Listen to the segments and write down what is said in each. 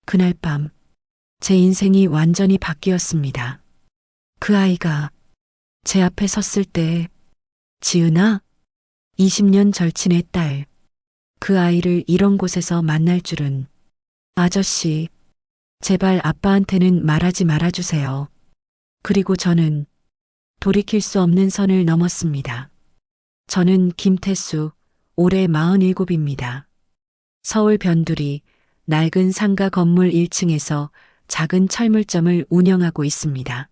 그날 밤, 제 인생이 완전히 바뀌었습니다. 그 아이가 제 앞에 섰을 때, 지은아, 20년 절친의 딸, 그 아이를 이런 곳에서 만날 줄은, 아저씨, 제발 아빠한테는 말하지 말아주세요. 그리고 저는 돌이킬 수 없는 선을 넘었습니다. 저는 김태수, 올해 47입니다. 서울 변두리 낡은 상가 건물 1층에서 작은 철물점을 운영하고 있습니다.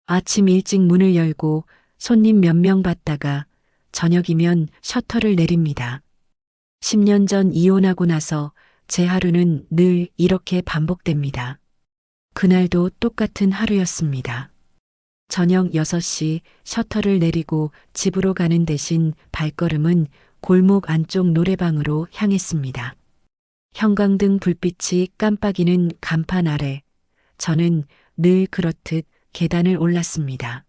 아침 일찍 문을 열고 손님 몇 명 받다가 저녁이면 셔터를 내립니다. 10년 전 이혼하고 나서 제 하루는 늘 이렇게 반복됩니다. 그날도 똑같은 하루였습니다. 저녁 6시 셔터를 내리고 집으로 가는 대신 발걸음은 골목 안쪽 노래방으로 향했습니다. 형광등 불빛이 깜빡이는 간판 아래 저는 늘 그렇듯 계단을 올랐습니다.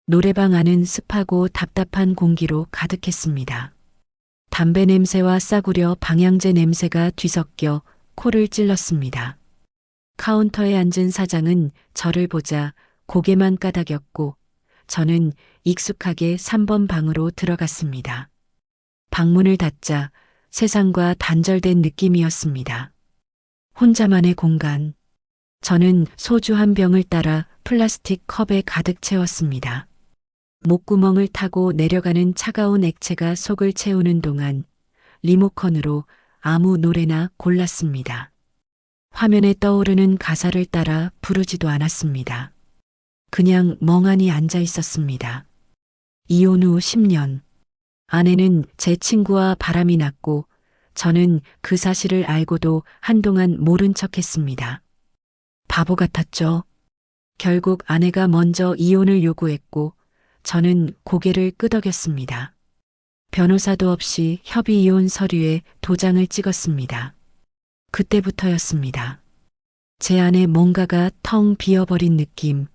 노래방 안은 습하고 답답한 공기로 가득했습니다. 담배 냄새와 싸구려 방향제 냄새가 뒤섞여 코를 찔렀습니다. 카운터에 앉은 사장은 저를 보자 고개만 까닥였고 저는 익숙하게 3번 방으로 들어갔습니다. 방문을 닫자 세상과 단절된 느낌이었습니다. 혼자만의 공간. 저는 소주 한 병을 따라 플라스틱 컵에 가득 채웠습니다. 목구멍을 타고 내려가는 차가운 액체가 속을 채우는 동안 리모컨으로 아무 노래나 골랐습니다. 화면에 떠오르는 가사를 따라 부르지도 않았습니다. 그냥 멍하니 앉아 있었습니다. 이혼 후 10년. 아내는 제 친구와 바람이 났고 저는 그 사실을 알고도 한동안 모른 척했습니다. 바보 같았죠. 결국 아내가 먼저 이혼을 요구했고 저는 고개를 끄덕였습니다. 변호사도 없이 협의 이혼 서류에 도장을 찍었습니다. 그때부터였습니다. 제 안에 뭔가가 텅 비어버린 느낌.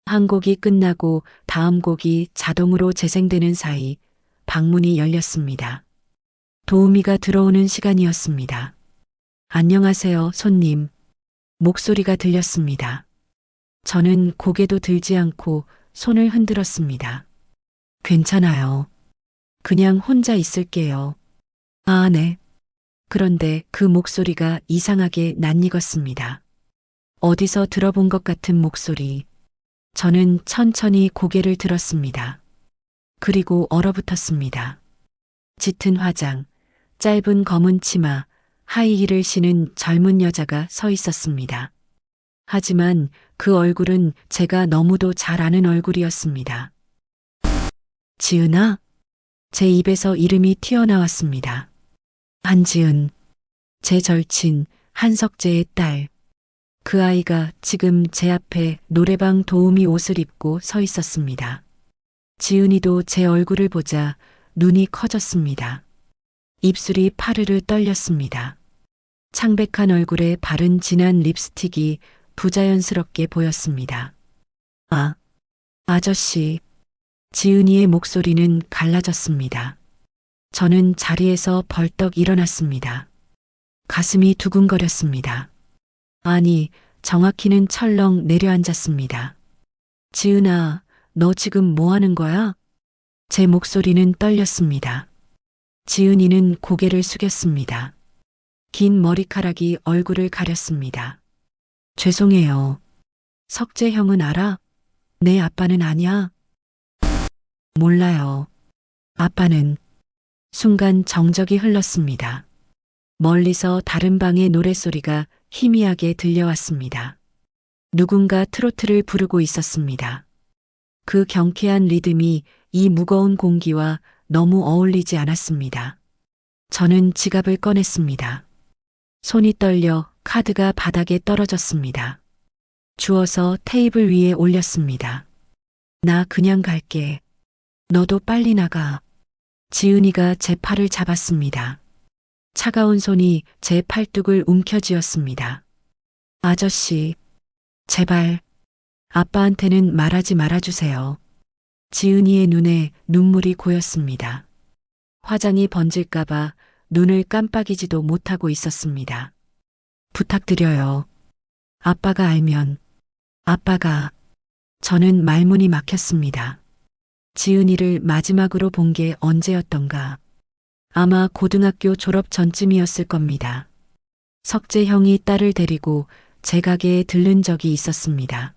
한 곡이 끝나고 다음 곡이 자동으로 재생되는 사이 방문이 열렸습니다. 도우미가 들어오는 시간이었습니다. 안녕하세요, 손님. 목소리가 들렸습니다. 저는 고개도 들지 않고 손을 흔들었습니다. 괜찮아요. 그냥 혼자 있을게요. 아, 네. 그런데 그 목소리가 이상하게 낯익었습니다. 어디서 들어본 것 같은 목소리. 저는 천천히 고개를 들었습니다. 그리고 얼어붙었습니다. 짙은 화장, 짧은 검은 치마, 하이힐을 신은 젊은 여자가 서 있었습니다. 하지만 그 얼굴은 제가 너무도 잘 아는 얼굴이었습니다. 지은아? 제 입에서 이름이 튀어나왔습니다. 한지은, 제 절친 한석재의 딸. 그 아이가 지금 제 앞에 노래방 도우미 옷을 입고 서 있었습니다. 지은이도 제 얼굴을 보자 눈이 커졌습니다. 입술이 파르르 떨렸습니다. 창백한 얼굴에 바른 진한 립스틱이 부자연스럽게 보였습니다. 아, 아저씨. 지은이의 목소리는 갈라졌습니다. 저는 자리에서 벌떡 일어났습니다. 가슴이 두근거렸습니다. 아니, 정확히는 철렁 내려앉았습니다. 지은아, 너 지금 뭐 하는 거야? 제 목소리는 떨렸습니다. 지은이는 고개를 숙였습니다. 긴 머리카락이 얼굴을 가렸습니다. 죄송해요. 석재 형은 알아? 내 아빠는 아니야. 몰라요. 아빠는. 순간 정적이 흘렀습니다. 멀리서 다른 방의 노랫소리가 희미하게 들려왔습니다. 누군가 트로트를 부르고 있었습니다. 그 경쾌한 리듬이 이 무거운 공기와 너무 어울리지 않았습니다. 저는 지갑을 꺼냈습니다. 손이 떨려 카드가 바닥에 떨어졌습니다. 주워서 테이블 위에 올렸습니다. 나 그냥 갈게. 너도 빨리 나가. 지은이가 제 팔을 잡았습니다. 차가운 손이 제 팔뚝을 움켜쥐었습니다. 아저씨, 제발 아빠한테는 말하지 말아주세요. 지은이의 눈에 눈물이 고였습니다. 화장이 번질까봐 눈을 깜빡이지도 못하고 있었습니다. 부탁드려요. 아빠가 알면, 아빠가, 저는 말문이 막혔습니다. 지은이를 마지막으로 본 게 언제였던가. 아마 고등학교 졸업 전쯤이었을 겁니다. 석재 형이 딸을 데리고 제 가게에 들른 적이 있었습니다.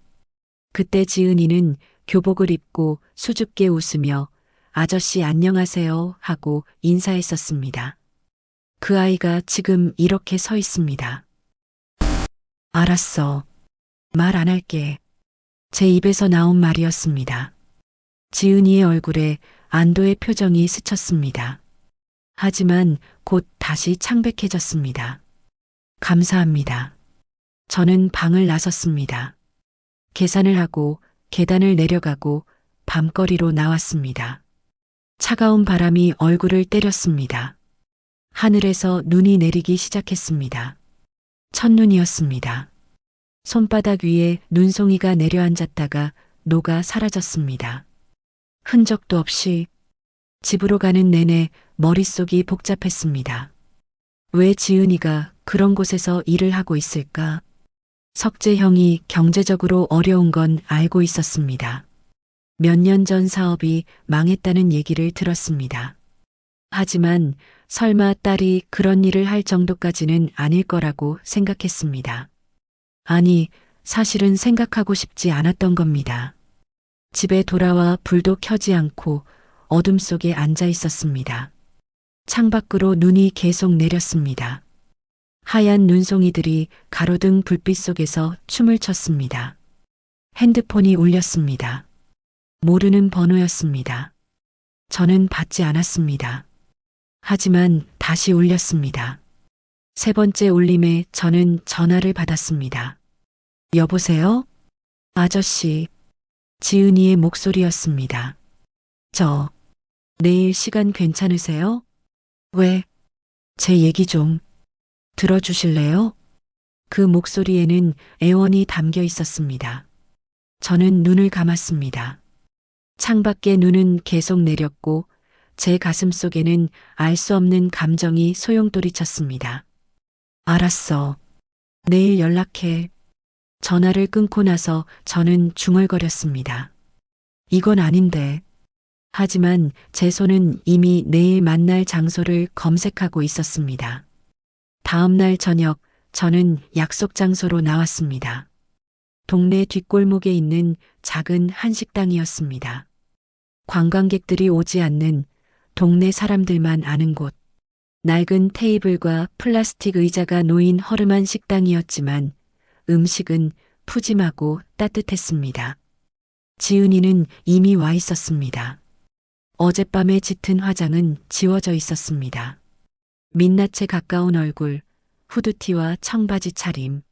그때 지은이는 교복을 입고 수줍게 웃으며 아저씨 안녕하세요 하고 인사했었습니다. 그 아이가 지금 이렇게 서 있습니다. 알았어. 말 안 할게. 제 입에서 나온 말이었습니다. 지은이의 얼굴에 안도의 표정이 스쳤습니다. 하지만 곧 다시 창백해졌습니다. 감사합니다. 저는 방을 나섰습니다. 계산을 하고 계단을 내려가고 밤거리로 나왔습니다. 차가운 바람이 얼굴을 때렸습니다. 하늘에서 눈이 내리기 시작했습니다. 첫눈이었습니다. 손바닥 위에 눈송이가 내려앉았다가 녹아 사라졌습니다. 흔적도 없이 집으로 가는 내내 머릿속이 복잡했습니다. 왜 지은이가 그런 곳에서 일을 하고 있을까? 석재 형이 경제적으로 어려운 건 알고 있었습니다. 몇 년 전 사업이 망했다는 얘기를 들었습니다. 하지만 설마 딸이 그런 일을 할 정도까지는 아닐 거라고 생각했습니다. 아니, 사실은 생각하고 싶지 않았던 겁니다. 집에 돌아와 불도 켜지 않고 어둠 속에 앉아 있었습니다. 창밖으로 눈이 계속 내렸습니다. 하얀 눈송이들이 가로등 불빛 속에서 춤을 췄습니다. 핸드폰이 울렸습니다. 모르는 번호였습니다. 저는 받지 않았습니다. 하지만 다시 울렸습니다. 세 번째 울림에 저는 전화를 받았습니다. 여보세요? 아저씨. 지은이의 목소리였습니다. 내일 시간 괜찮으세요? 왜? 제 얘기 좀 들어주실래요? 그 목소리에는 애원이 담겨 있었습니다. 저는 눈을 감았습니다. 창밖에 눈은 계속 내렸고 제 가슴 속에는 알 수 없는 감정이 소용돌이쳤습니다. 알았어. 내일 연락해. 전화를 끊고 나서 저는 중얼거렸습니다. 이건 아닌데. 하지만 제 손은 이미 내일 만날 장소를 검색하고 있었습니다. 다음 날 저녁 저는 약속 장소로 나왔습니다. 동네 뒷골목에 있는 작은 한식당이었습니다. 관광객들이 오지 않는 동네 사람들만 아는 곳. 낡은 테이블과 플라스틱 의자가 놓인 허름한 식당이었지만 음식은 푸짐하고 따뜻했습니다. 지은이는 이미 와 있었습니다. 어젯밤에 짙은 화장은 지워져 있었습니다. 민낯에 가까운 얼굴, 후드티와 청바지 차림,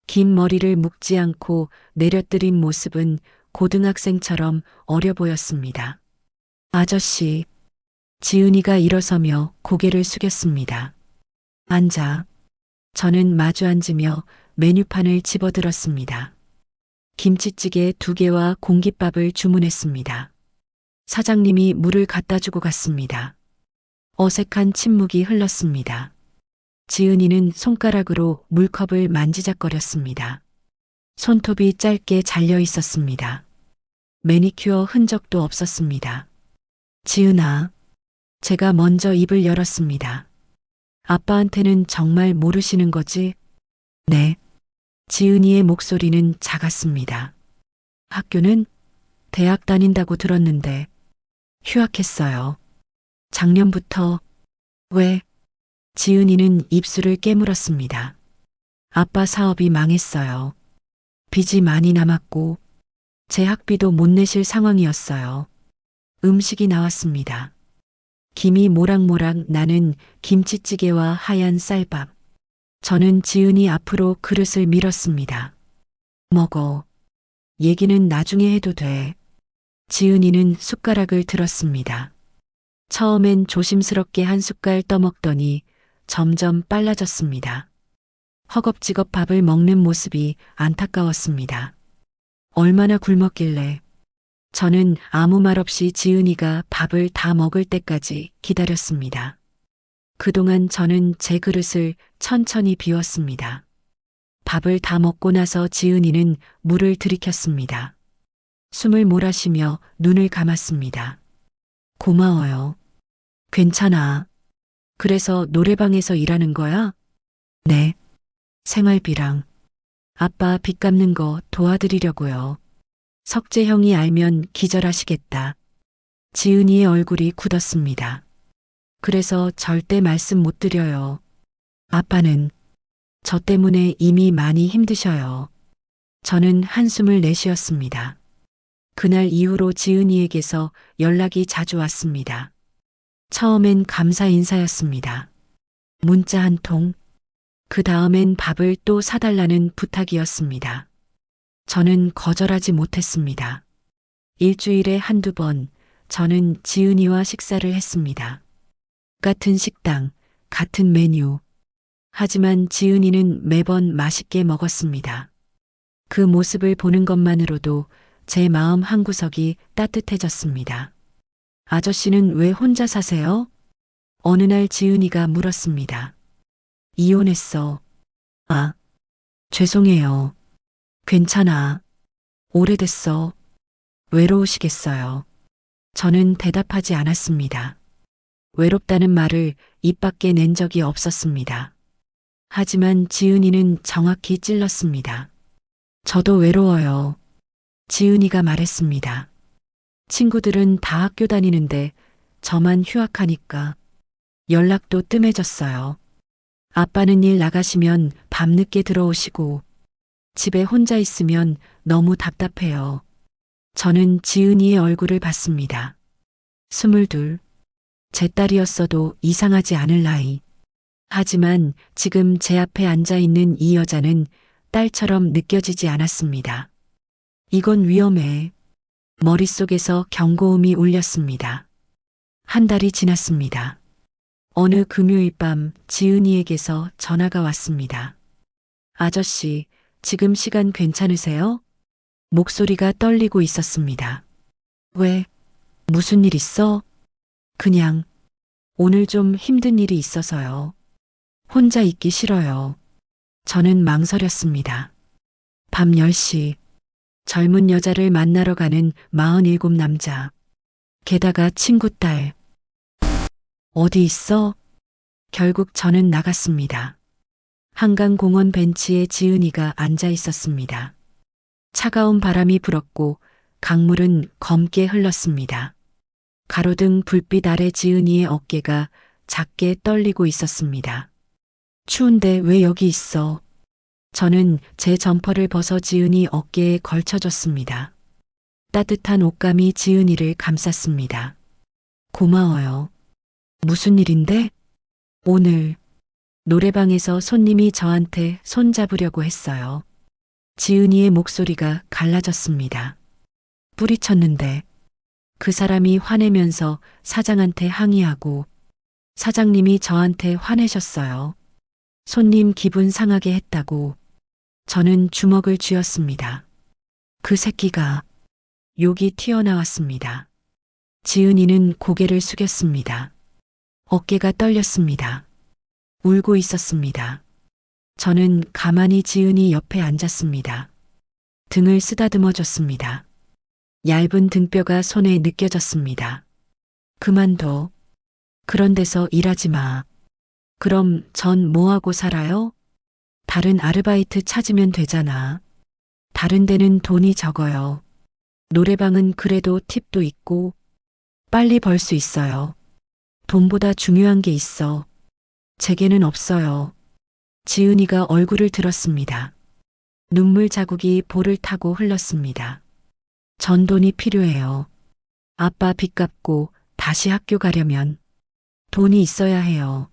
긴 머리를 묶지 않고 내려뜨린 모습은 고등학생처럼 어려 보였습니다. 아저씨, 지은이가 일어서며 고개를 숙였습니다. 앉아. 저는 마주 앉으며 메뉴판을 집어들었습니다. 김치찌개 2개와 공깃밥을 주문했습니다. 사장님이 물을 갖다 주고 갔습니다. 어색한 침묵이 흘렀습니다. 지은이는 손가락으로 물컵을 만지작거렸습니다. 손톱이 짧게 잘려 있었습니다. 매니큐어 흔적도 없었습니다. 지은아, 제가 먼저 입을 열었습니다. 아빠한테는 정말 모르시는 거지? 네. 지은이의 목소리는 작았습니다. 학교는 대학 다닌다고 들었는데 휴학했어요. 작년부터. 왜? 지은이는 입술을 깨물었습니다. 아빠 사업이 망했어요. 빚이 많이 남았고 제 학비도 못 내실 상황이었어요. 음식이 나왔습니다. 김이 모락모락 나는 김치찌개와 하얀 쌀밥. 저는 지은이 앞으로 그릇을 밀었습니다. 먹어. 얘기는 나중에 해도 돼. 지은이는 숟가락을 들었습니다. 처음엔 조심스럽게 한 숟갈 떠먹더니 점점 빨라졌습니다. 허겁지겁 밥을 먹는 모습이 안타까웠습니다. 얼마나 굶었길래. 저는 아무 말 없이 지은이가 밥을 다 먹을 때까지 기다렸습니다. 그동안 저는 제 그릇을 천천히 비웠습니다. 밥을 다 먹고 나서 지은이는 물을 들이켰습니다. 숨을 몰아쉬며 눈을 감았습니다. 고마워요. 괜찮아. 그래서 노래방에서 일하는 거야? 네. 생활비랑 아빠 빚 갚는 거 도와드리려고요. 석재 형이 알면 기절하시겠다. 지은이의 얼굴이 굳었습니다. 그래서 절대 말씀 못 드려요. 아빠는 저 때문에 이미 많이 힘드셔요. 저는 한숨을 내쉬었습니다. 그날 이후로 지은이에게서 연락이 자주 왔습니다. 처음엔 감사 인사였습니다. 문자 한 통. 그 다음엔 밥을 또 사달라는 부탁이었습니다. 저는 거절하지 못했습니다. 일주일에 한두 번 저는 지은이와 식사를 했습니다. 같은 식당, 같은 메뉴. 하지만 지은이는 매번 맛있게 먹었습니다. 그 모습을 보는 것만으로도 제 마음 한구석이 따뜻해졌습니다. 아저씨는 왜 혼자 사세요? 어느 날 지은이가 물었습니다. 이혼했어. 아, 죄송해요. 괜찮아. 오래됐어. 외로우시겠어요. 저는 대답하지 않았습니다. 외롭다는 말을 입 밖에 낸 적이 없었습니다. 하지만 지은이는 정확히 찔렀습니다. 저도 외로워요. 지은이가 말했습니다. 친구들은 다 학교 다니는데 저만 휴학하니까 연락도 뜸해졌어요. 아빠는 일 나가시면 밤늦게 들어오시고 집에 혼자 있으면 너무 답답해요. 저는 지은이의 얼굴을 봤습니다. 22. 제 딸이었어도 이상하지 않을 나이. 하지만 지금 제 앞에 앉아 있는 이 여자는 딸처럼 느껴지지 않았습니다. 이건 위험해. 머릿속에서 경고음이 울렸습니다. 한 달이 지났습니다. 어느 금요일 밤 지은이에게서 전화가 왔습니다. 아저씨, 지금 시간 괜찮으세요? 목소리가 떨리고 있었습니다. 왜? 무슨 일 있어? 그냥 오늘 좀 힘든 일이 있어서요. 혼자 있기 싫어요. 저는 망설였습니다. 밤 10시 젊은 여자를 만나러 가는 47 남자. 게다가 친구 딸. 어디 있어? 결국 저는 나갔습니다. 한강공원 벤치에 지은이가 앉아 있었습니다. 차가운 바람이 불었고 강물은 검게 흘렀습니다. 가로등 불빛 아래 지은이의 어깨가 작게 떨리고 있었습니다. 추운데 왜 여기 있어? 저는 제 점퍼를 벗어 지은이 어깨에 걸쳐줬습니다. 따뜻한 옷감이 지은이를 감쌌습니다. 고마워요. 무슨 일인데? 오늘 노래방에서 손님이 저한테 손 잡으려고 했어요. 지은이의 목소리가 갈라졌습니다. 뿌리쳤는데 그 사람이 화내면서 사장한테 항의하고 사장님이 저한테 화내셨어요. 손님 기분 상하게 했다고. 저는 주먹을 쥐었습니다. 그 새끼가. 욕이 튀어나왔습니다. 지은이는 고개를 숙였습니다. 어깨가 떨렸습니다. 울고 있었습니다. 저는 가만히 지은이 옆에 앉았습니다. 등을 쓰다듬어 줬습니다. 얇은 등뼈가 손에 느껴졌습니다. 그만둬. 그런 데서 일하지 마. 그럼 전 뭐하고 살아요? 다른 아르바이트 찾으면 되잖아. 다른 데는 돈이 적어요. 노래방은 그래도 팁도 있고 빨리 벌 수 있어요. 돈보다 중요한 게 있어. 제게는 없어요. 지은이가 얼굴을 들었습니다. 눈물 자국이 볼을 타고 흘렀습니다. 전 돈이 필요해요. 아빠 빚 갚고 다시 학교 가려면 돈이 있어야 해요.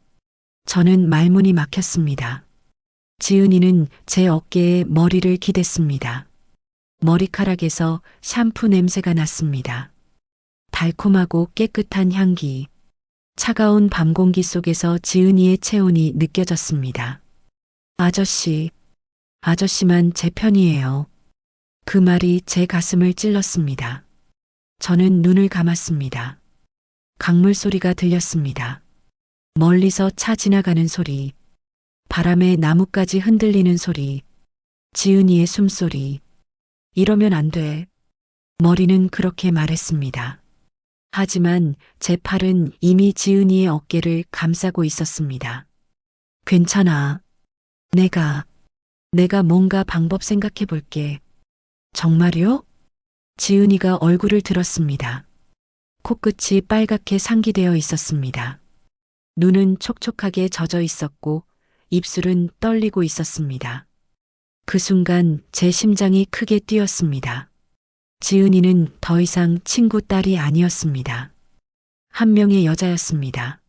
저는 말문이 막혔습니다. 지은이는 제 어깨에 머리를 기댔습니다. 머리카락에서 샴푸 냄새가 났습니다. 달콤하고 깨끗한 향기. 차가운 밤 공기 속에서 지은이의 체온이 느껴졌습니다. 아저씨, 아저씨만 제 편이에요. 그 말이 제 가슴을 찔렀습니다. 저는 눈을 감았습니다. 강물 소리가 들렸습니다. 멀리서 차 지나가는 소리, 바람에 나뭇가지 흔들리는 소리, 지은이의 숨소리. 이러면 안 돼. 머리는 그렇게 말했습니다. 하지만 제 팔은 이미 지은이의 어깨를 감싸고 있었습니다. 괜찮아. 내가 뭔가 방법 생각해 볼게. 정말요? 지은이가 얼굴을 들었습니다. 코끝이 빨갛게 상기되어 있었습니다. 눈은 촉촉하게 젖어 있었고 입술은 떨리고 있었습니다. 그 순간 제 심장이 크게 뛰었습니다. 지은이는 더 이상 친구 딸이 아니었습니다. 한 명의 여자였습니다.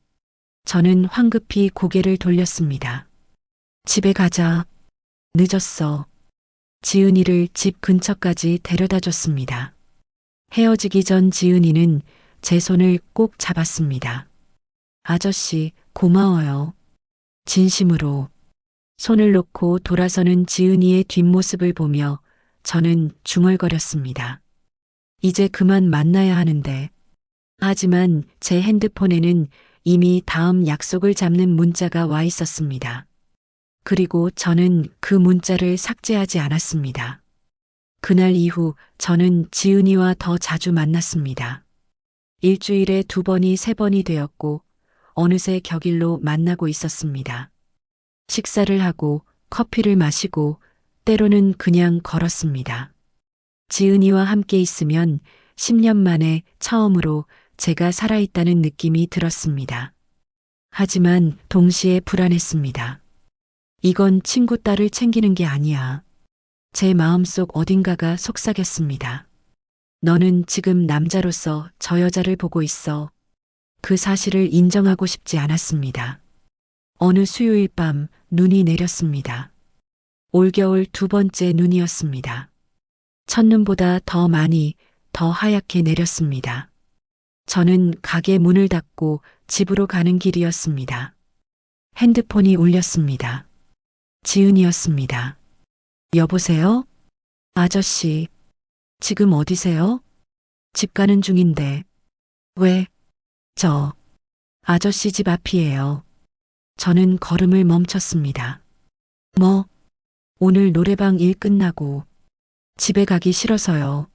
저는 황급히 고개를 돌렸습니다. 집에 가자. 늦었어. 지은이를 집 근처까지 데려다 줬습니다. 헤어지기 전 지은이는 제 손을 꼭 잡았습니다. 아저씨, 고마워요. 진심으로. 손을 놓고 돌아서는 지은이의 뒷모습을 보며 저는 중얼거렸습니다. 이제 그만 만나야 하는데. 하지만 제 핸드폰에는 이미 다음 약속을 잡는 문자가 와 있었습니다. 그리고 저는 그 문자를 삭제하지 않았습니다. 그날 이후 저는 지은이와 더 자주 만났습니다. 일주일에 2번이 3번이 되었고 어느새 격일로 만나고 있었습니다. 식사를 하고 커피를 마시고 때로는 그냥 걸었습니다. 지은이와 함께 있으면 10년 만에 처음으로 제가 살아있다는 느낌이 들었습니다. 하지만 동시에 불안했습니다. 이건 친구 딸을 챙기는 게 아니야. 제 마음속 어딘가가 속삭였습니다. 너는 지금 남자로서 저 여자를 보고 있어. 그 사실을 인정하고 싶지 않았습니다. 어느 수요일 밤 눈이 내렸습니다. 올겨울 2번째 눈이었습니다. 첫눈보다 더 많이, 더 하얗게 내렸습니다. 저는 가게 문을 닫고 집으로 가는 길이었습니다. 핸드폰이 울렸습니다. 지은이었습니다. 여보세요? 아저씨, 지금 어디세요? 집 가는 중인데. 왜? 아저씨 집 앞이에요. 저는 걸음을 멈췄습니다. 뭐? 오늘 노래방 일 끝나고 집에 가기 싫어서요.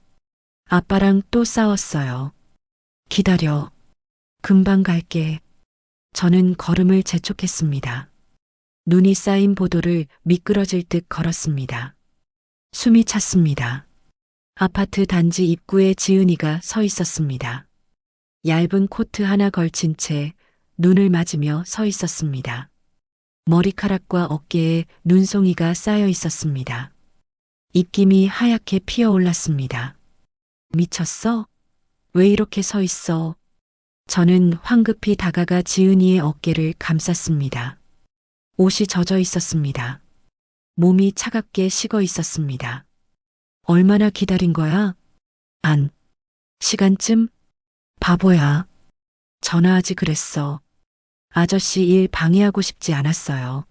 아빠랑 또 싸웠어요. 기다려. 금방 갈게. 저는 걸음을 재촉했습니다. 눈이 쌓인 보도를 미끄러질 듯 걸었습니다. 숨이 찼습니다. 아파트 단지 입구에 지은이가 서 있었습니다. 얇은 코트 하나 걸친 채 눈을 맞으며 서 있었습니다. 머리카락과 어깨에 눈송이가 쌓여 있었습니다. 입김이 하얗게 피어올랐습니다. 미쳤어? 왜 이렇게 서 있어? 저는 황급히 다가가 지은이의 어깨를 감쌌습니다. 옷이 젖어 있었습니다. 몸이 차갑게 식어 있었습니다. 얼마나 기다린 거야? 시간쯤? 바보야. 전화하지 그랬어. 아저씨 일 방해하고 싶지 않았어요.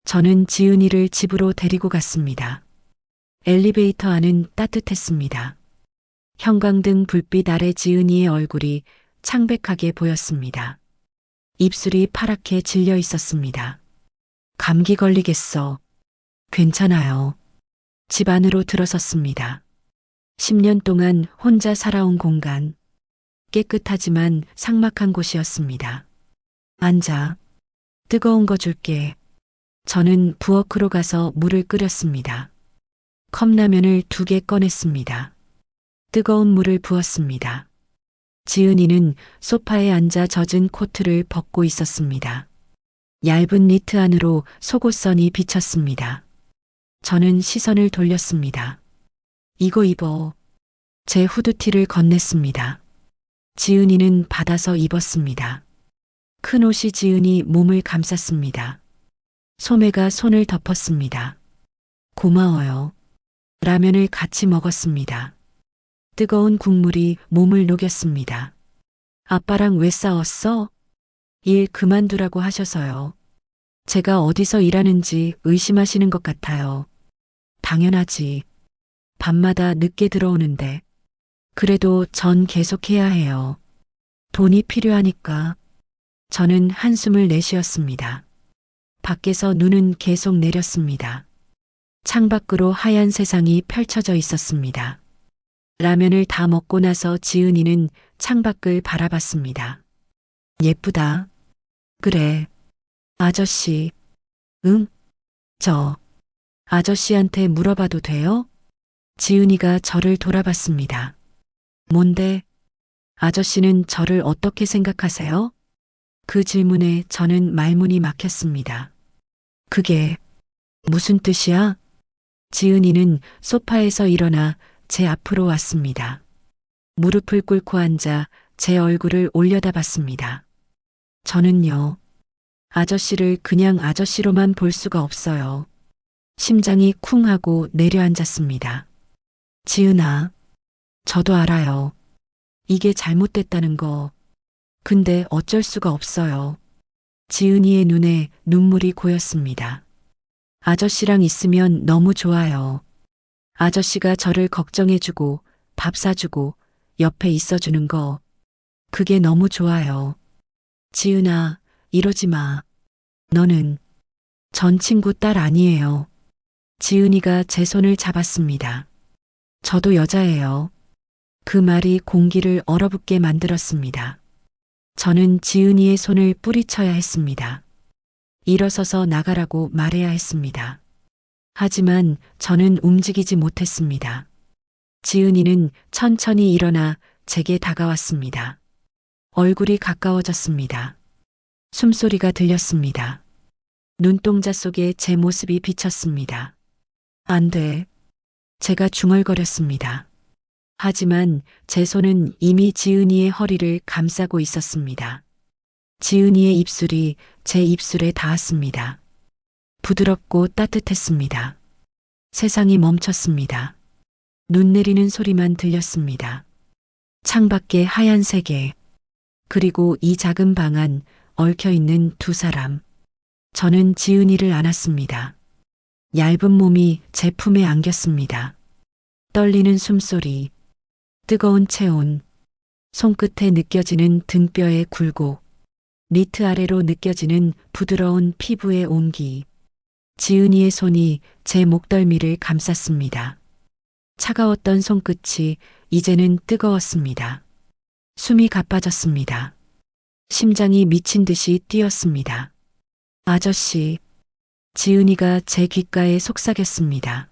저는 지은이를 집으로 데리고 갔습니다. 엘리베이터 안은 따뜻했습니다. 형광등 불빛 아래 지은이의 얼굴이 창백하게 보였습니다. 입술이 파랗게 질려 있었습니다. 감기 걸리겠어. 괜찮아요. 집 안으로 들어섰습니다. 10년 동안 혼자 살아온 공간. 깨끗하지만 삭막한 곳이었습니다. 앉아. 뜨거운 거 줄게. 저는 부엌으로 가서 물을 끓였습니다. 컵라면을 2개 꺼냈습니다. 뜨거운 물을 부었습니다. 지은이는 소파에 앉아 젖은 코트를 벗고 있었습니다. 얇은 니트 안으로 속옷선이 비쳤습니다. 저는 시선을 돌렸습니다. 이거 입어. 제 후드티를 건넸습니다. 지은이는 받아서 입었습니다. 큰 옷이 지은이 몸을 감쌌습니다. 소매가 손을 덮었습니다. 고마워요. 라면을 같이 먹었습니다. 뜨거운 국물이 몸을 녹였습니다. 아빠랑 왜 싸웠어? 일 그만두라고 하셔서요. 제가 어디서 일하는지 의심하시는 것 같아요. 당연하지. 밤마다 늦게 들어오는데. 그래도 전 계속해야 해요. 돈이 필요하니까. 저는 한숨을 내쉬었습니다. 밖에서 눈은 계속 내렸습니다. 창밖으로 하얀 세상이 펼쳐져 있었습니다. 라면을 다 먹고 나서 지은이는 창밖을 바라봤습니다. 예쁘다. 그래. 아저씨. 응? 저 아저씨한테 물어봐도 돼요? 지은이가 저를 돌아봤습니다. 뭔데? 아저씨는 저를 어떻게 생각하세요? 그 질문에 저는 말문이 막혔습니다. 그게 무슨 뜻이야? 지은이는 소파에서 일어나 제 앞으로 왔습니다. 무릎을 꿇고 앉아 제 얼굴을 올려다봤습니다. 저는요, 아저씨를 그냥 아저씨로만 볼 수가 없어요. 심장이 쿵 하고 내려앉았습니다. 지은아, 저도 알아요. 이게 잘못됐다는 거. 근데 어쩔 수가 없어요. 지은이의 눈에 눈물이 고였습니다. 아저씨랑 있으면 너무 좋아요. 아저씨가 저를 걱정해주고 밥 사주고 옆에 있어주는 거. 그게 너무 좋아요. 지은아, 이러지 마. 너는 전 친구 딸 아니에요. 지은이가 제 손을 잡았습니다. 저도 여자예요. 그 말이 공기를 얼어붙게 만들었습니다. 저는 지은이의 손을 뿌리쳐야 했습니다. 일어서서 나가라고 말해야 했습니다. 하지만 저는 움직이지 못했습니다. 지은이는 천천히 일어나 제게 다가왔습니다. 얼굴이 가까워졌습니다. 숨소리가 들렸습니다. 눈동자 속에 제 모습이 비쳤습니다. 안 돼. 제가 중얼거렸습니다. 하지만 제 손은 이미 지은이의 허리를 감싸고 있었습니다. 지은이의 입술이 제 입술에 닿았습니다. 부드럽고 따뜻했습니다. 세상이 멈췄습니다. 눈 내리는 소리만 들렸습니다. 창밖에 하얀 세계, 그리고 이 작은 방 안 얽혀있는 두 사람. 저는 지은이를 안았습니다. 얇은 몸이 제 품에 안겼습니다. 떨리는 숨소리, 뜨거운 체온, 손끝에 느껴지는 등뼈의 굴곡, 니트 아래로 느껴지는 부드러운 피부의 온기. 지은이의 손이 제 목덜미를 감쌌습니다. 차가웠던 손끝이 이제는 뜨거웠습니다. 숨이 가빠졌습니다. 심장이 미친 듯이 뛰었습니다. 아저씨, 지은이가 제 귓가에 속삭였습니다.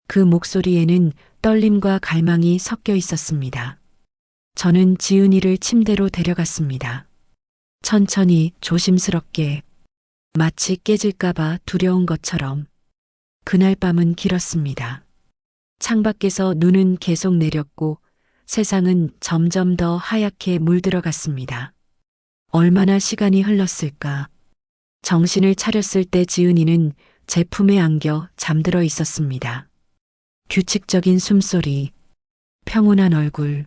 그 목소리에는 떨림과 갈망이 섞여 있었습니다. 저는 지은이를 침대로 데려갔습니다. 천천히 조심스럽게, 마치 깨질까봐 두려운 것처럼. 그날 밤은 길었습니다. 창밖에서 눈은 계속 내렸고 세상은 점점 더 하얗게 물들어갔습니다. 얼마나 시간이 흘렀을까. 정신을 차렸을 때 지은이는 제 품에 안겨 잠들어 있었습니다. 규칙적인 숨소리, 평온한 얼굴,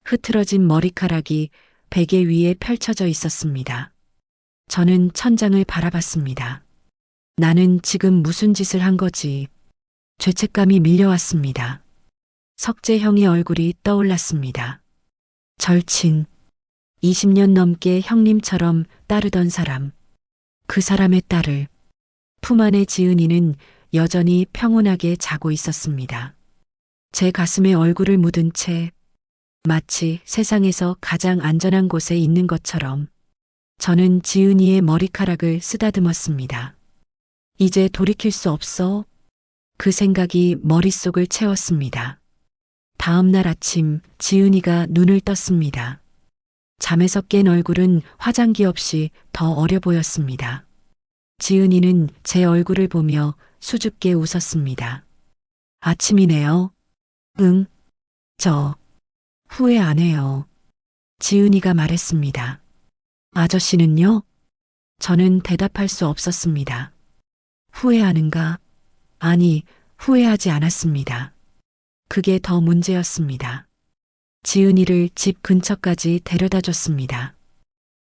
흐트러진 머리카락이 베개 위에 펼쳐져 있었습니다. 저는 천장을 바라봤습니다. 나는 지금 무슨 짓을 한 거지? 죄책감이 밀려왔습니다. 석재 형의 얼굴이 떠올랐습니다. 절친, 20년 넘게 형님처럼 따르던 사람, 그 사람의 딸을 품 안에 지은이는 여전히 평온하게 자고 있었습니다. 제 가슴에 얼굴을 묻은 채 마치 세상에서 가장 안전한 곳에 있는 것처럼 저는 지은이의 머리카락을 쓰다듬었습니다. 이제 돌이킬 수 없어? 그 생각이 머릿속을 채웠습니다. 다음 날 아침 지은이가 눈을 떴습니다. 잠에서 깬 얼굴은 화장기 없이 더 어려 보였습니다. 지은이는 제 얼굴을 보며 수줍게 웃었습니다. 아침이네요. 응, 저 후회 안 해요. 지은이가 말했습니다. 아저씨는요? 저는 대답할 수 없었습니다. 후회하는가? 아니, 후회하지 않았습니다. 그게 더 문제였습니다. 지은이를 집 근처까지 데려다 줬습니다.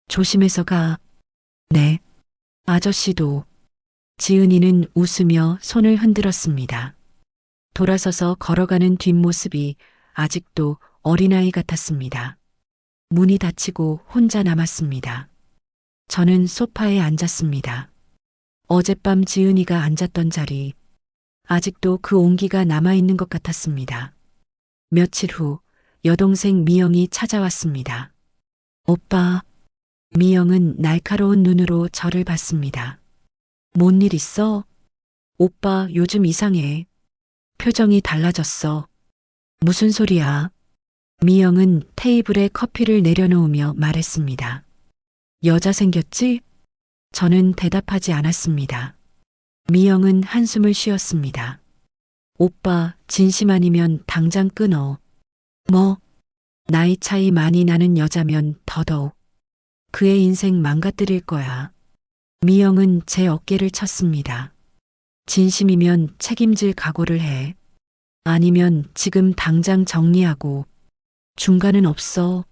조심해서 가. 네. 아저씨도. 지은이는 웃으며 손을 흔들었습니다. 돌아서서 걸어가는 뒷모습이 아직도 어린아이 같았습니다. 문이 닫히고 혼자 남았습니다. 저는 소파에 앉았습니다. 어젯밤 지은이가 앉았던 자리, 아직도 그 온기가 남아있는 것 같았습니다. 며칠 후 여동생 미영이 찾아왔습니다. 오빠. 미영은 날카로운 눈으로 저를 봤습니다. 뭔 일 있어? 오빠 요즘 이상해. 표정이 달라졌어. 무슨 소리야? 미영은 테이블에 커피를 내려놓으며 말했습니다. 여자 생겼지? 저는 대답하지 않았습니다. 미영은 한숨을 쉬었습니다. 오빠, 진심 아니면 당장 끊어. 뭐? 나이 차이 많이 나는 여자면 더더욱. 그의 인생 망가뜨릴 거야. 미영은 제 어깨를 쳤습니다. 진심이면 책임질 각오를 해. 아니면 지금 당장 정리하고. 중간은 없어.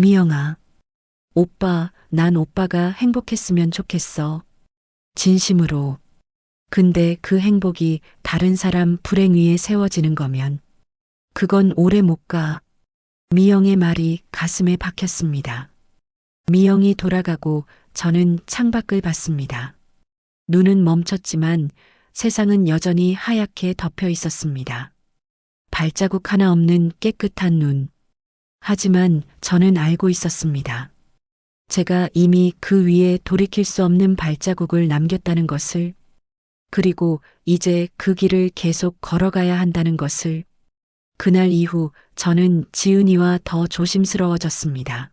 미영아. 오빠, 난 오빠가 행복했으면 좋겠어. 진심으로. 근데 그 행복이 다른 사람 불행 위에 세워지는 거면 그건 오래 못 가. 미영의 말이 가슴에 박혔습니다. 미영이 돌아가고 저는 창밖을 봤습니다. 눈은 멈췄지만 세상은 여전히 하얗게 덮여 있었습니다. 발자국 하나 없는 깨끗한 눈. 하지만 저는 알고 있었습니다. 제가 이미 그 위에 돌이킬 수 없는 발자국을 남겼다는 것을, 그리고 이제 그 길을 계속 걸어가야 한다는 것을. 그날 이후 저는 지은이와 더 조심스러워졌습니다.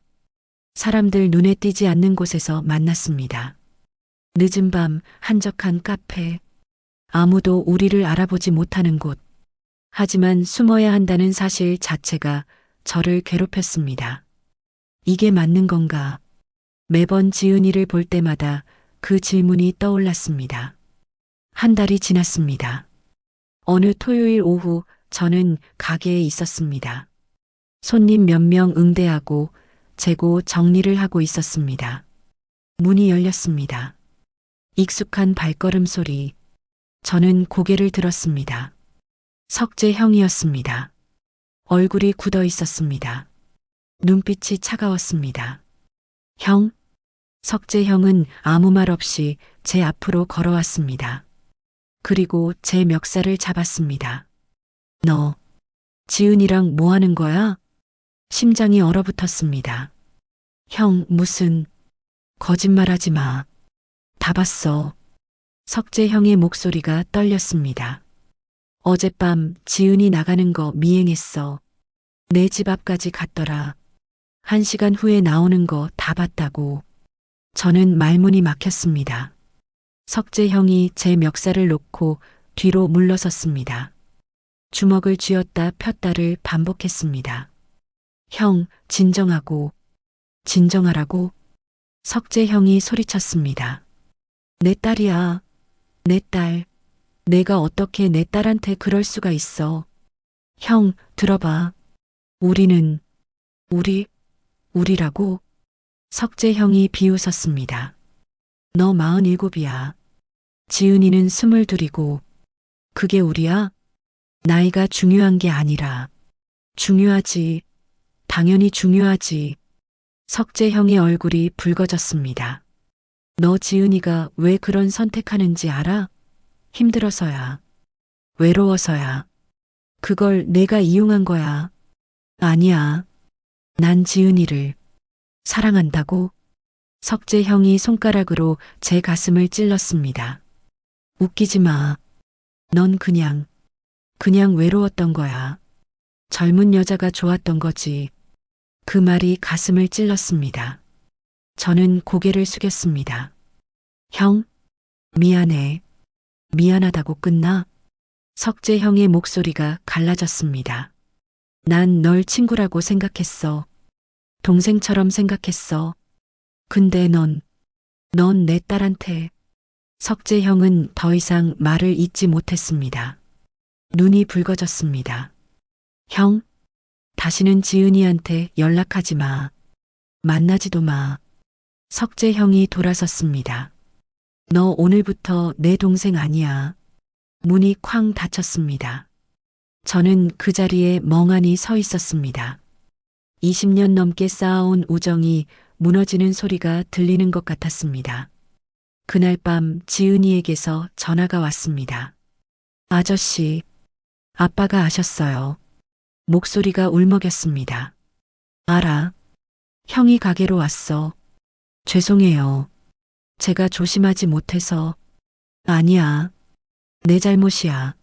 사람들 눈에 띄지 않는 곳에서 만났습니다. 늦은 밤 한적한 카페. 아무도 우리를 알아보지 못하는 곳. 하지만 숨어야 한다는 사실 자체가 저를 괴롭혔습니다. 이게 맞는 건가? 매번 지은이를 볼 때마다 그 질문이 떠올랐습니다. 한 달이 지났습니다. 어느 토요일 오후 저는 가게에 있었습니다. 손님 몇 명 응대하고 재고 정리를 하고 있었습니다. 문이 열렸습니다. 익숙한 발걸음 소리. 저는 고개를 들었습니다. 석재 형이었습니다. 얼굴이 굳어 있었습니다. 눈빛이 차가웠습니다. 형? 석재 형은 아무 말 없이 제 앞으로 걸어왔습니다. 그리고 제 멱살을 잡았습니다. 너, 지은이랑 뭐 하는 거야? 심장이 얼어붙었습니다. 형, 무슨, 거짓말하지 마. 다 봤어. 석재 형의 목소리가 떨렸습니다. 어젯밤 지은이 나가는 거 미행했어. 내 집 앞까지 갔더라. 1시간 후에 나오는 거 다 봤다고. 저는 말문이 막혔습니다. 석재 형이 제 멱살을 놓고 뒤로 물러섰습니다. 주먹을 쥐었다 폈다를 반복했습니다. 형, 진정하고. 진정하라고. 석재 형이 소리쳤습니다. 내 딸이야. 내 딸. 내가 어떻게 내 딸한테 그럴 수가 있어. 형, 들어봐. 우리는, 우리라고? 석재 형이 비웃었습니다. 너 47이야. 지은이는 22이고. 그게 우리야? 나이가 중요한 게 아니라. 중요하지. 당연히 중요하지. 석재 형의 얼굴이 붉어졌습니다. 너 지은이가 왜 그런 선택하는지 알아? 힘들어서야. 외로워서야. 그걸 내가 이용한 거야. 아니야. 난 지은이를 사랑한다고. 석재 형이 손가락으로 제 가슴을 찔렀습니다. 웃기지 마. 넌 그냥 외로웠던 거야. 젊은 여자가 좋았던 거지. 그 말이 가슴을 찔렀습니다. 저는 고개를 숙였습니다. 형, 미안해. 미안하다고 끝나? 석재 형의 목소리가 갈라졌습니다. 난 널 친구라고 생각했어. 동생처럼 생각했어. 근데 넌 내 딸한테. 석재 형은 더 이상 말을 잇지 못했습니다. 눈이 붉어졌습니다. 형, 다시는 지은이한테 연락하지 마. 만나지도 마. 석재 형이 돌아섰습니다. 너 오늘부터 내 동생 아니야. 문이 쾅 닫혔습니다. 저는 그 자리에 멍하니 서 있었습니다. 20년 넘게 쌓아온 우정이 무너지는 소리가 들리는 것 같았습니다. 그날 밤 지은이에게서 전화가 왔습니다. 아저씨, 아빠가 아셨어요. 목소리가 울먹였습니다. 알아. 형이 가게로 왔어. 죄송해요. 제가 조심하지 못해서. 아니야. 내 잘못이야.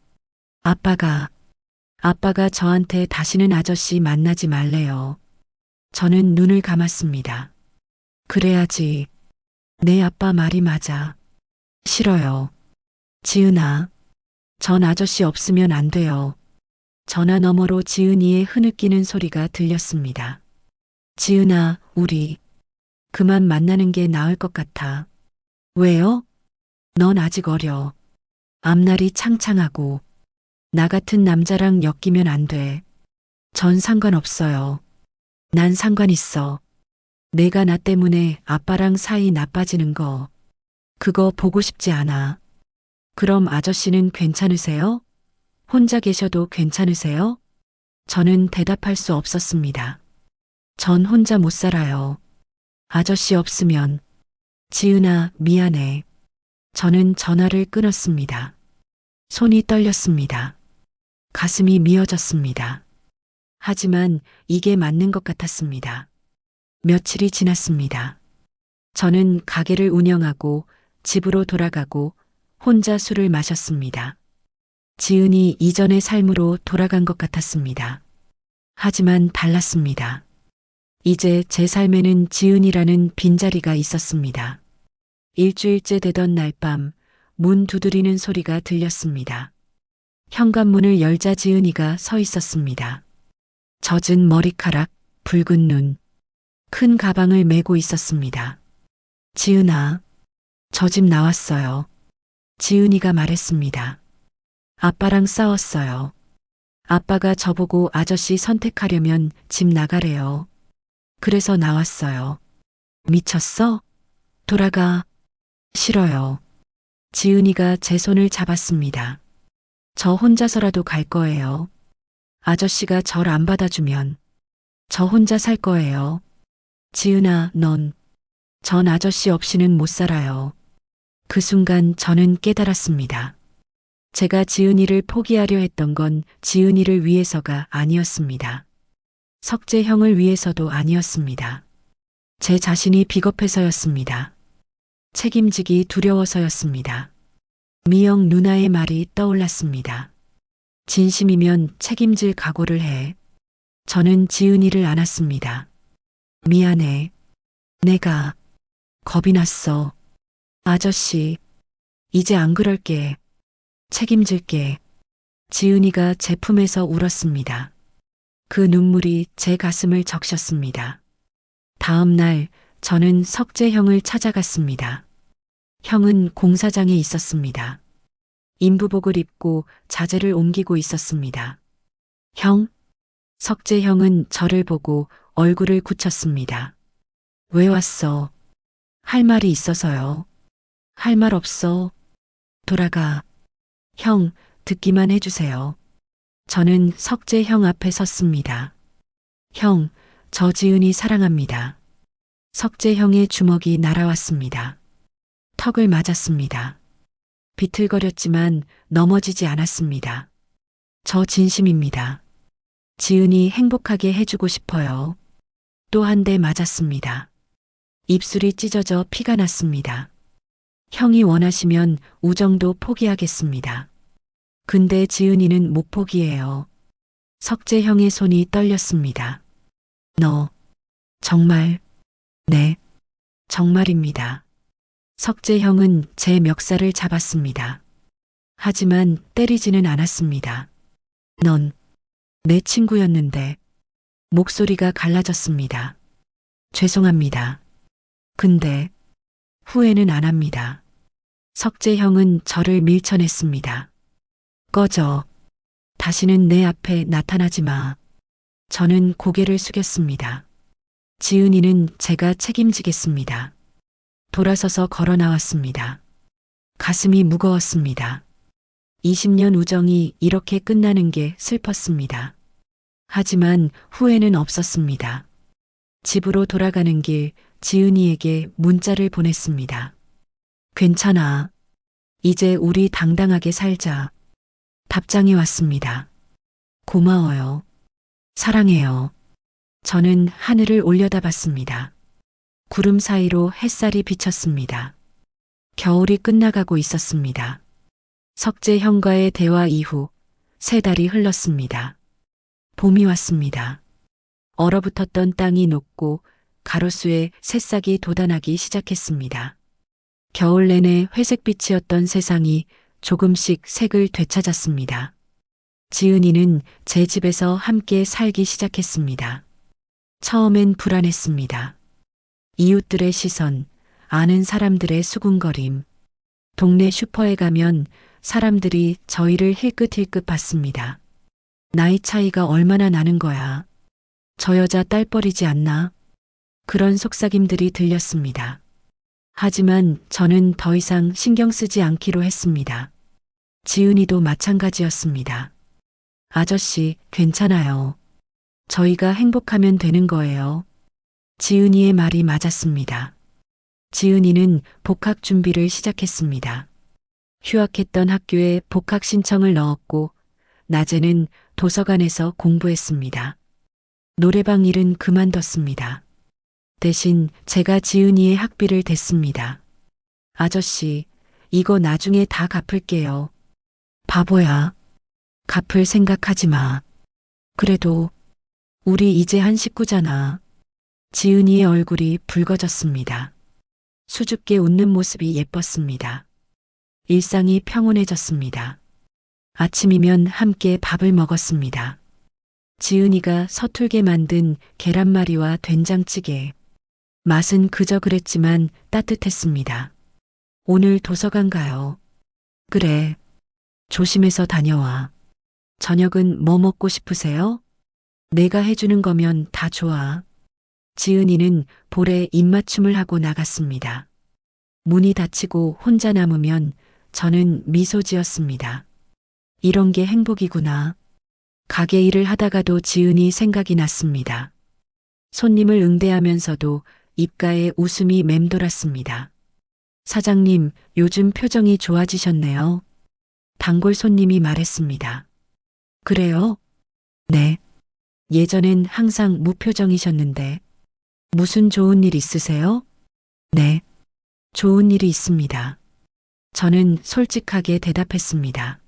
아빠가 저한테 다시는 아저씨 만나지 말래요. 저는 눈을 감았습니다. 그래야지. 내 아빠 말이 맞아. 싫어요. 지은아, 전 아저씨 없으면 안 돼요. 전화 너머로 지은이의 흐느끼는 소리가 들렸습니다. 지은아, 우리 그만 만나는 게 나을 것 같아. 왜요? 넌 아직 어려. 앞날이 창창하고 나 같은 남자랑 엮이면 안 돼. 전 상관없어요. 난 상관 있어. 내가 나 때문에 아빠랑 사이 나빠지는 거. 그거 보고 싶지 않아. 그럼 아저씨는 괜찮으세요? 혼자 계셔도 괜찮으세요? 저는 대답할 수 없었습니다. 전 혼자 못 살아요. 아저씨 없으면. 지은아, 미안해. 저는 전화를 끊었습니다. 손이 떨렸습니다. 가슴이 미어졌습니다. 하지만 이게 맞는 것 같았습니다. 며칠이 지났습니다. 저는 가게를 운영하고 집으로 돌아가고 혼자 술을 마셨습니다. 지은이 이전의 삶으로 돌아간 것 같았습니다. 하지만 달랐습니다. 이제 제 삶에는 지은이라는 빈자리가 있었습니다. 일주일째 되던 날 밤 문 두드리는 소리가 들렸습니다. 현관문을 열자 지은이가 서 있었습니다. 젖은 머리카락, 붉은 눈, 큰 가방을 메고 있었습니다. 지은아, 저 집 나왔어요. 지은이가 말했습니다. 아빠랑 싸웠어요. 아빠가 저보고 아저씨 선택하려면 집 나가래요. 그래서 나왔어요. 미쳤어? 돌아가. 싫어요. 지은이가 제 손을 잡았습니다. 저 혼자서라도 갈 거예요. 아저씨가 절 안 받아주면 저 혼자 살 거예요. 지은아, 전 아저씨 없이는 못 살아요. 그 순간 저는 깨달았습니다. 제가 지은이를 포기하려 했던 건 지은이를 위해서가 아니었습니다. 석재 형을 위해서도 아니었습니다. 제 자신이 비겁해서였습니다. 책임지기 두려워서였습니다. 미영 누나의 말이 떠올랐습니다. 진심이면 책임질 각오를 해. 저는 지은이를 안았습니다. 미안해. 내가 겁이 났어. 아저씨, 이제 안 그럴게. 책임질게. 지은이가 제 품에서 울었습니다. 그 눈물이 제 가슴을 적셨습니다. 다음 날 저는 석재 형을 찾아갔습니다. 형은 공사장에 있었습니다. 인부복을 입고 자재를 옮기고 있었습니다. 형? 석재 형은 저를 보고 얼굴을 굳혔습니다. 왜 왔어? 할 말이 있어서요. 할 말 없어. 돌아가. 형, 듣기만 해주세요. 저는 석재 형 앞에 섰습니다. 형, 저 지은이 사랑합니다. 석재 형의 주먹이 날아왔습니다. 턱을 맞았습니다. 비틀거렸지만 넘어지지 않았습니다. 저 진심입니다. 지은이 행복하게 해주고 싶어요. 또 한 대 맞았습니다. 입술이 찢어져 피가 났습니다. 형이 원하시면 우정도 포기하겠습니다. 근데 지은이는 못 포기해요. 석재 형의 손이 떨렸습니다. 너, 정말, 네, 정말입니다. 석재 형은 제 멱살을 잡았습니다. 하지만 때리지는 않았습니다. 넌 내 친구였는데. 목소리가 갈라졌습니다. 죄송합니다. 근데 후회는 안 합니다. 석재 형은 저를 밀쳐냈습니다. 꺼져. 다시는 내 앞에 나타나지 마. 저는 고개를 숙였습니다. 지은이는 제가 책임지겠습니다. 돌아서서 걸어 나왔습니다. 가슴이 무거웠습니다. 20년 우정이 이렇게 끝나는 게 슬펐습니다. 하지만 후회는 없었습니다. 집으로 돌아가는 길 지은이에게 문자를 보냈습니다. 괜찮아. 이제 우리 당당하게 살자. 답장이 왔습니다. 고마워요. 사랑해요. 저는 하늘을 올려다봤습니다. 구름 사이로 햇살이 비쳤습니다. 겨울이 끝나가고 있었습니다. 석재 형과의 대화 이후 3달이 흘렀습니다. 봄이 왔습니다. 얼어붙었던 땅이 녹고 가로수에 새싹이 돋아나기 시작했습니다. 겨울 내내 회색빛이었던 세상이 조금씩 색을 되찾았습니다. 지은이는 제 집에서 함께 살기 시작했습니다. 처음엔 불안했습니다. 이웃들의 시선, 아는 사람들의 수군거림, 동네 슈퍼에 가면 사람들이 저희를 힐끗힐끗 봤습니다. 나이 차이가 얼마나 나는 거야. 저 여자 딸뻘이지 않나? 그런 속삭임들이 들렸습니다. 하지만 저는 더 이상 신경 쓰지 않기로 했습니다. 지은이도 마찬가지였습니다. 아저씨, 괜찮아요. 저희가 행복하면 되는 거예요. 지은이의 말이 맞았습니다. 지은이는 복학 준비를 시작했습니다. 휴학했던 학교에 복학 신청을 넣었고, 낮에는 도서관에서 공부했습니다. 노래방 일은 그만뒀습니다. 대신 제가 지은이의 학비를 댔습니다. 아저씨, 이거 나중에 다 갚을게요. 바보야. 갚을 생각하지 마. 그래도 우리 이제 한 식구잖아. 지은이의 얼굴이 붉어졌습니다. 수줍게 웃는 모습이 예뻤습니다. 일상이 평온해졌습니다. 아침이면 함께 밥을 먹었습니다. 지은이가 서툴게 만든 계란말이와 된장찌개. 맛은 그저 그랬지만 따뜻했습니다. 오늘 도서관 가요. 그래. 조심해서 다녀와. 저녁은 뭐 먹고 싶으세요? 내가 해주는 거면 다 좋아. 지은이는 볼에 입맞춤을 하고 나갔습니다. 문이 닫히고 혼자 남으면 저는 미소 지었습니다. 이런 게 행복이구나. 가게 일을 하다가도 지은이 생각이 났습니다. 손님을 응대하면서도 입가에 웃음이 맴돌았습니다. 사장님, 요즘 표정이 좋아지셨네요. 단골 손님이 말했습니다. 그래요? 네. 예전엔 항상 무표정이셨는데. 무슨 좋은 일 있으세요? 네. 좋은 일이 있습니다. 저는 솔직하게 대답했습니다.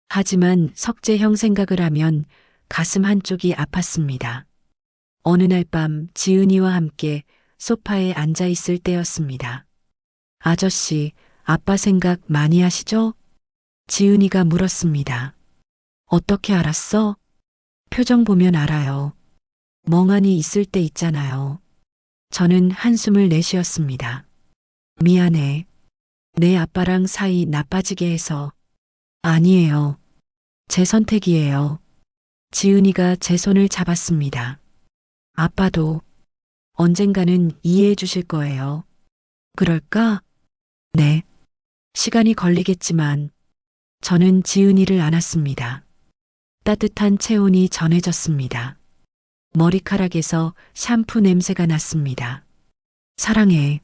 하지만 석재형 생각을 하면 가슴 한쪽이 아팠습니다. 어느 날 밤 지은이와 함께 소파에 앉아 있을 때였습니다. 아저씨, 아빠 생각 많이 하시죠? 지은이가 물었습니다. 어떻게 알았어? 표정 보면 알아요. 멍하니 있을 때 있잖아요. 저는 한숨을 내쉬었습니다. 미안해. 내 아빠랑 사이 나빠지게 해서. 아니에요. 제 선택이에요. 지은이가 제 손을 잡았습니다. 아빠도 언젠가는 이해해 주실 거예요. 그럴까? 네. 시간이 걸리겠지만 저는 지은이를 안았습니다. 따뜻한 체온이 전해졌습니다. 머리카락에서 샴푸 냄새가 났습니다. 사랑해.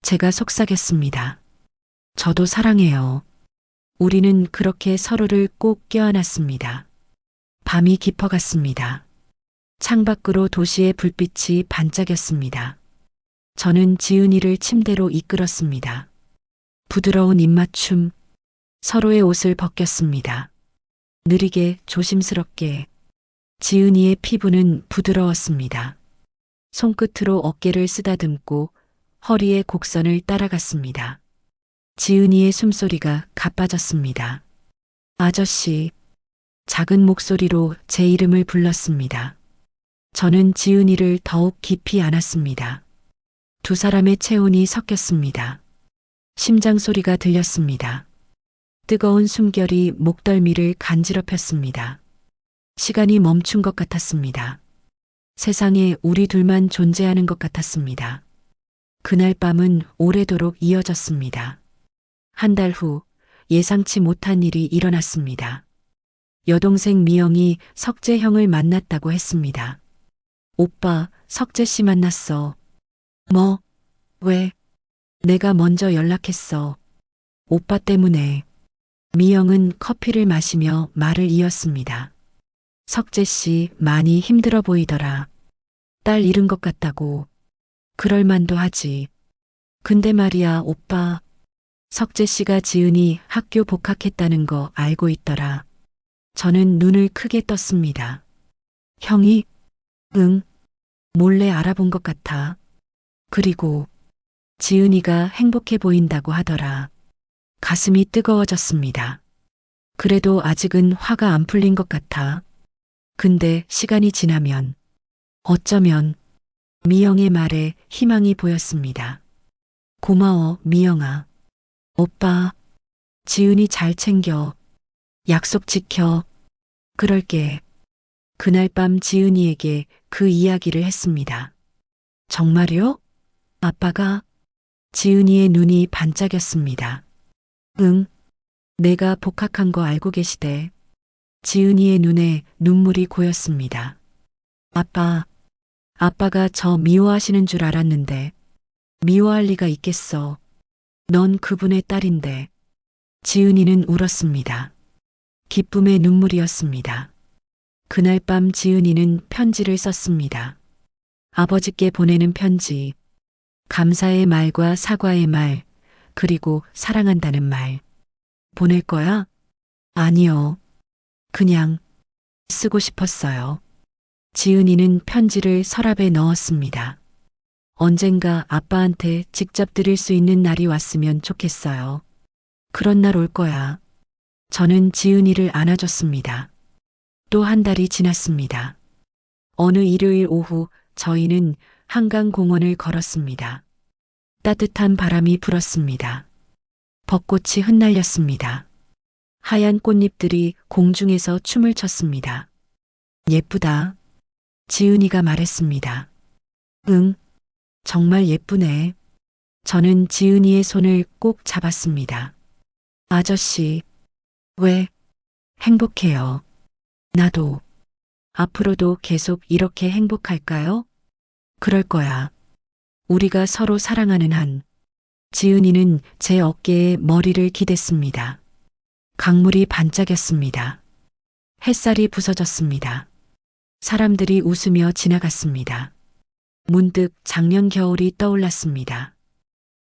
제가 속삭였습니다. 저도 사랑해요. 우리는 그렇게 서로를 꼭 껴안았습니다. 밤이 깊어갔습니다. 창밖으로 도시의 불빛이 반짝였습니다. 저는 지은이를 침대로 이끌었습니다. 부드러운 입맞춤, 서로의 옷을 벗겼습니다. 느리게 조심스럽게. 지은이의 피부는 부드러웠습니다. 손끝으로 어깨를 쓰다듬고 허리의 곡선을 따라갔습니다. 지은이의 숨소리가 가빠졌습니다. 아저씨, 작은 목소리로 제 이름을 불렀습니다. 저는 지은이를 더욱 깊이 안았습니다. 두 사람의 체온이 섞였습니다. 심장 소리가 들렸습니다. 뜨거운 숨결이 목덜미를 간지럽혔습니다. 시간이 멈춘 것 같았습니다. 세상에 우리 둘만 존재하는 것 같았습니다. 그날 밤은 오래도록 이어졌습니다. 한 달 후 예상치 못한 일이 일어났습니다. 여동생 미영이 석재 형을 만났다고 했습니다. 오빠, 석재 씨 만났어. 뭐? 왜? 내가 먼저 연락했어. 오빠 때문에. 미영은 커피를 마시며 말을 이었습니다. 석재 씨 많이 힘들어 보이더라. 딸 잃은 것 같다고. 그럴 만도 하지. 근데 말이야, 오빠. 석재 씨가 지은이 학교 복학했다는 거 알고 있더라. 저는 눈을 크게 떴습니다. 형이? 응. 몰래 알아본 것 같아. 그리고 지은이가 행복해 보인다고 하더라. 가슴이 뜨거워졌습니다. 그래도 아직은 화가 안 풀린 것 같아. 근데 시간이 지나면 어쩌면 미영의 말에 희망이 보였습니다. 고마워, 미영아. 오빠, 지은이 잘 챙겨. 약속 지켜. 그럴게. 그날 밤 지은이에게 그 이야기를 했습니다. 정말요? 아빠가? 지은이의 눈이 반짝였습니다. 응, 내가 복학한 거 알고 계시대. 지은이의 눈에 눈물이 고였습니다. 아빠가 저 미워하시는 줄 알았는데 미워할 리가 있겠어. 넌 그분의 딸인데. 지은이는 울었습니다. 기쁨의 눈물이었습니다. 그날 밤 지은이는 편지를 썼습니다. 아버지께 보내는 편지. 감사의 말과 사과의 말, 그리고 사랑한다는 말. 보낼 거야? 아니요. 그냥 쓰고 싶었어요. 지은이는 편지를 서랍에 넣었습니다. 언젠가 아빠한테 직접 드릴 수 있는 날이 왔으면 좋겠어요. 그런 날 올 거야. 저는 지은이를 안아줬습니다. 또 한 달이 지났습니다. 어느 일요일 오후 저희는 한강공원을 걸었습니다. 따뜻한 바람이 불었습니다. 벚꽃이 흩날렸습니다. 하얀 꽃잎들이 공중에서 춤을 췄습니다. 예쁘다. 지은이가 말했습니다. 응, 정말 예쁘네. 저는 지은이의 손을 꼭 잡았습니다. 아저씨, 왜? 행복해요. 나도. 앞으로도 계속 이렇게 행복할까요? 그럴 거야. 우리가 서로 사랑하는 한. 지은이는 제 어깨에 머리를 기댔습니다. 강물이 반짝였습니다. 햇살이 부서졌습니다. 사람들이 웃으며 지나갔습니다. 문득 작년 겨울이 떠올랐습니다.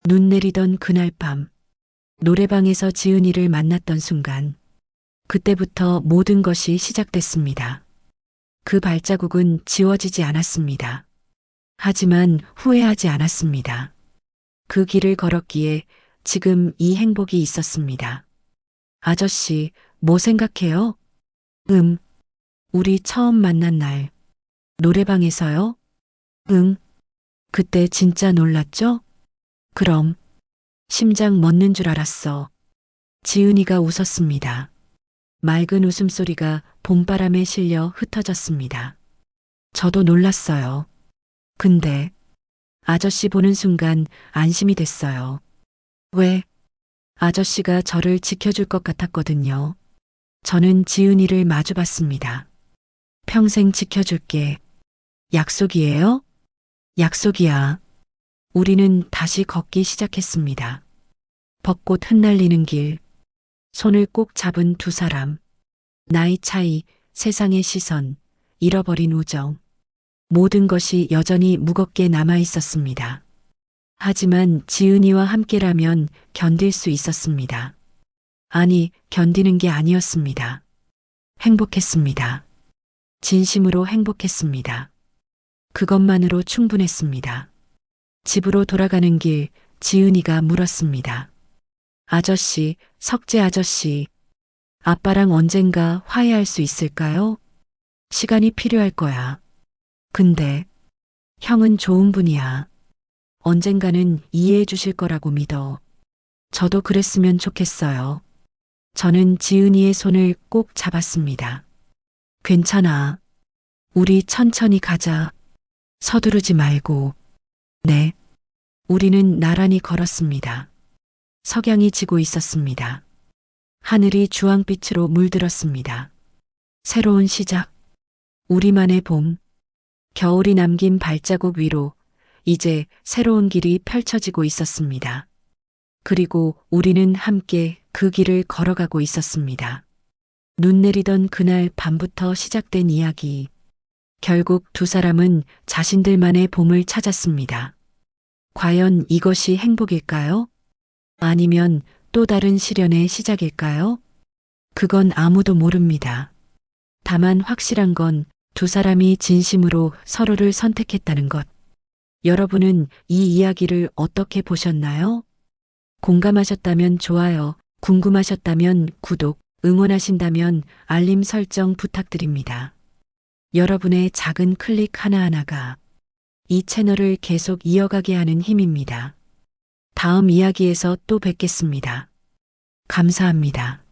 눈 내리던 그날 밤, 노래방에서 지은이를 만났던 순간, 그때부터 모든 것이 시작됐습니다. 그 발자국은 지워지지 않았습니다. 하지만 후회하지 않았습니다. 그 길을 걸었기에 지금 이 행복이 있었습니다. 아저씨, 뭐 생각해요? 우리 처음 만난 날, 노래방에서요? 응, 그때 진짜 놀랐죠? 그럼, 심장 멎는 줄 알았어. 지은이가 웃었습니다. 맑은 웃음소리가 봄바람에 실려 흩어졌습니다. 저도 놀랐어요. 근데, 아저씨 보는 순간 안심이 됐어요. 왜? 아저씨가 저를 지켜줄 것 같았거든요. 저는 지은이를 마주봤습니다. 평생 지켜줄게. 약속이에요? 약속이야. 우리는 다시 걷기 시작했습니다. 벚꽃 흩날리는 길, 손을 꼭 잡은 두 사람, 나이 차이, 세상의 시선, 잃어버린 우정, 모든 것이 여전히 무겁게 남아 있었습니다. 하지만 지은이와 함께라면 견딜 수 있었습니다. 아니, 견디는 게 아니었습니다. 행복했습니다. 진심으로 행복했습니다. 그것만으로 충분했습니다. 집으로 돌아가는 길, 지은이가 물었습니다. 아저씨, 석재 아저씨, 아빠랑 언젠가 화해할 수 있을까요? 시간이 필요할 거야. 근데, 형은 좋은 분이야. 언젠가는 이해해 주실 거라고 믿어. 저도 그랬으면 좋겠어요. 저는 지은이의 손을 꼭 잡았습니다. 괜찮아. 우리 천천히 가자. 서두르지 말고. 네. 우리는 나란히 걸었습니다. 석양이 지고 있었습니다. 하늘이 주황빛으로 물들었습니다. 새로운 시작. 우리만의 봄. 겨울이 남긴 발자국 위로 이제 새로운 길이 펼쳐지고 있었습니다. 그리고 우리는 함께 그 길을 걸어가고 있었습니다. 눈 내리던 그날 밤부터 시작된 이야기. 결국 두 사람은 자신들만의 봄을 찾았습니다. 과연 이것이 행복일까요? 아니면 또 다른 시련의 시작일까요? 그건 아무도 모릅니다. 다만 확실한 건 두 사람이 진심으로 서로를 선택했다는 것. 여러분은 이 이야기를 어떻게 보셨나요? 공감하셨다면 좋아요, 궁금하셨다면 구독, 응원하신다면 알림 설정 부탁드립니다. 여러분의 작은 클릭 하나하나가 이 채널을 계속 이어가게 하는 힘입니다. 다음 이야기에서 또 뵙겠습니다. 감사합니다.